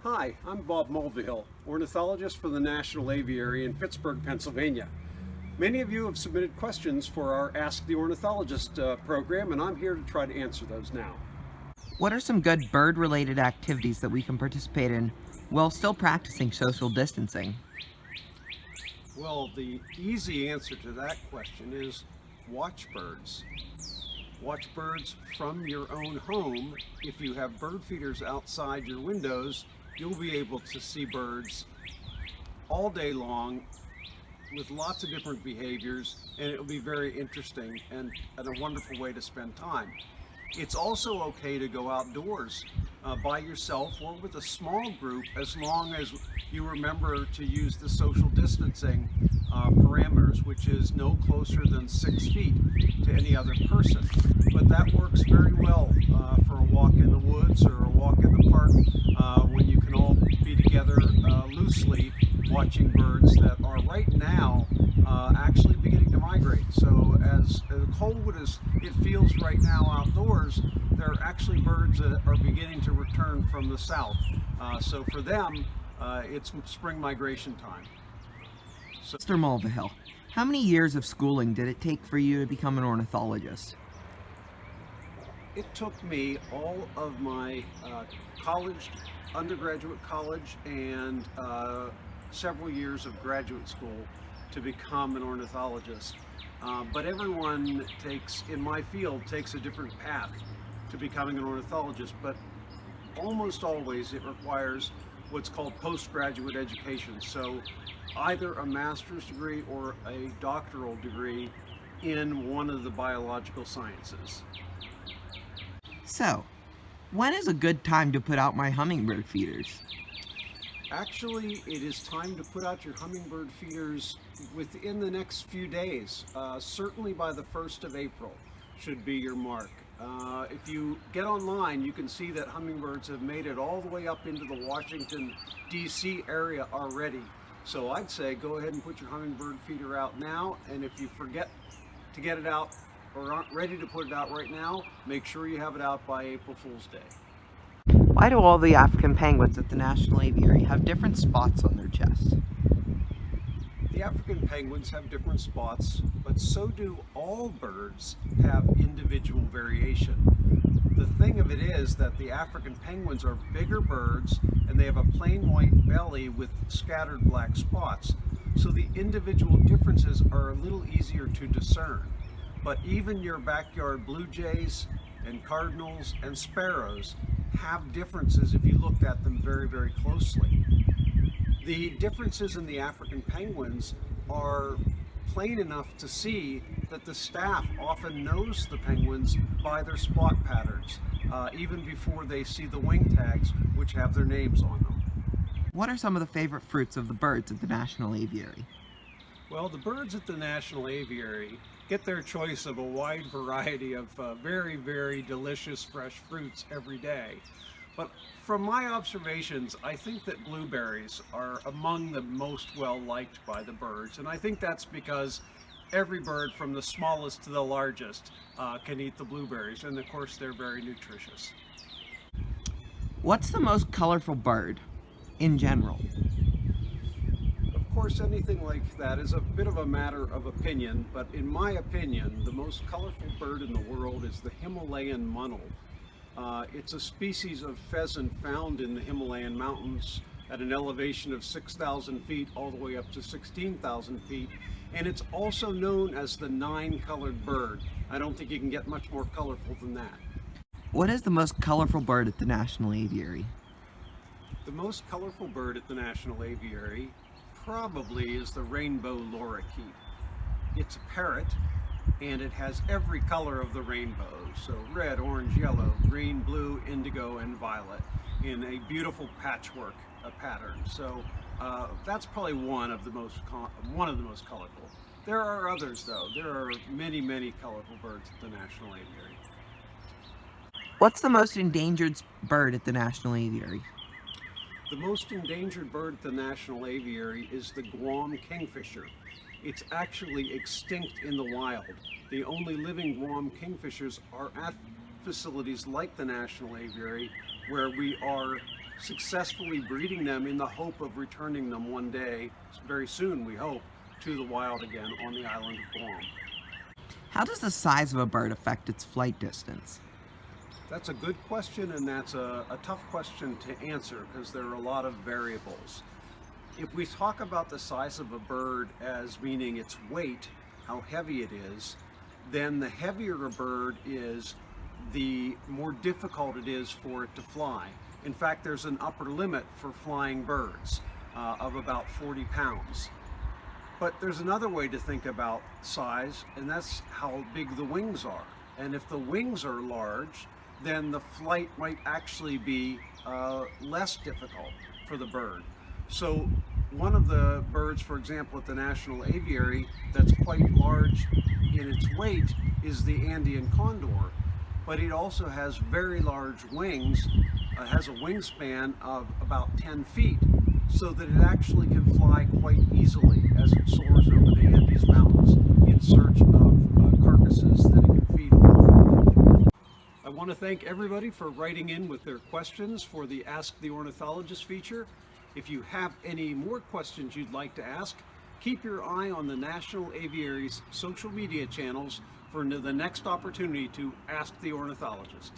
Hi, I'm Bob Mulvihill, ornithologist for the National Aviary in Pittsburgh, Pennsylvania. Many of you have submitted questions for our Ask the Ornithologist program, and I'm here to try to answer those now. What are some good bird-related activities that we can participate in while still practicing social distancing? Well, the easy answer to that question is watch birds. Watch birds from your own home. If you have bird feeders outside your windows, you'll be able to see birds all day long with lots of different behaviors, and it'll be very interesting and a wonderful way to spend time. It's also okay to go outdoors by yourself or with a small group, as long as you remember to use the social distancing parameters, which is no closer than 6 feet to any other person. But that works very well for a walk in the woods or a walk in the park when you can all be together loosely watching birds that are right now actually beginning to migrate. So as cold as it feels right now outdoors, there are actually birds that are beginning to return from the south. So for them, it's spring migration time. Mr. Mulvihill, how many years of schooling did it take for you to become an ornithologist? It took me all of my undergraduate college, and several years of graduate school to become an ornithologist. But everyone in my field takes a different path to becoming an ornithologist, but almost always it requires what's called postgraduate education. So either a master's degree or a doctoral degree in one of the biological sciences. So, when is a good time to put out my hummingbird feeders? Actually, it is time to put out your hummingbird feeders within the next few days. Certainly by the 1st of April should be your mark. If you get online, you can see that hummingbirds have made it all the way up into the Washington, D.C. area already. So I'd say go ahead and put your hummingbird feeder out now, and if you forget to get it out or aren't ready to put it out right now, make sure you have it out by April Fool's Day. Why do all the African penguins at the National Aviary have different spots on their chests? The African penguins have different spots, but so do all birds have individual variation. The thing of it is that the African penguins are bigger birds, and they have a plain white belly with scattered black spots. So the individual differences are a little easier to discern. But even your backyard blue jays and cardinals and sparrows have differences if you looked at them very, very closely. The differences in the African penguins are plain enough to see that the staff often knows the penguins by their spot patterns, even before they see the wing tags, which have their names on them. What are some of the favorite fruits of the birds at the National Aviary? Well, the birds at the National Aviary get their choice of a wide variety of very, very delicious fresh fruits every day. But from my observations, I think that blueberries are among the most well-liked by the birds. And I think that's because every bird, from the smallest to the largest, can eat the blueberries. And of course, they're very nutritious. What's the most colorful bird in general? Of course, anything like that is a bit of a matter of opinion, but in my opinion, the most colorful bird in the world is the Himalayan munnel. It's a species of pheasant found in the Himalayan mountains at an elevation of 6,000 feet all the way up to 16,000 feet, and it's also known as the 9-colored bird. I don't think you can get much more colorful than that. What is the most colorful bird at the National Aviary? The most colorful bird at the National Aviary probably is the rainbow lorikeet. It's a parrot, and it has every color of the rainbow, so red, orange, yellow, green, blue, indigo, and violet in a beautiful patchwork pattern. So that's probably one of the most colorful. There are others, though. There are many, many colorful birds at the National Aviary. What's the most endangered bird at the National Aviary? The most endangered bird at the National Aviary is the Guam kingfisher. It's actually extinct in the wild. The only living Guam kingfishers are at facilities like the National Aviary, where we are successfully breeding them in the hope of returning them one day, very soon we hope, to the wild again on the island of Guam. How does the size of a bird affect its flight distance? That's a good question, and that's a tough question to answer because there are a lot of variables. If we talk about the size of a bird as meaning its weight, how heavy it is, then the heavier a bird is, the more difficult it is for it to fly. In fact, there's an upper limit for flying birds of about 40 pounds. But there's another way to think about size, and that's how big the wings are. And if the wings are large, then the flight might actually be less difficult for the bird. So one of the birds, for example, at the National Aviary that's quite large in its weight is the Andean condor, but it also has very large wings, has a wingspan of about 10 feet, so that it actually can fly quite easily as it soars over the Andes Mountains in search of carcasses that it can feed on. I want to thank everybody for writing in with their questions for the Ask the Ornithologist feature. If you have any more questions you'd like to ask, keep your eye on the National Aviary's social media channels for the next opportunity to Ask the Ornithologist.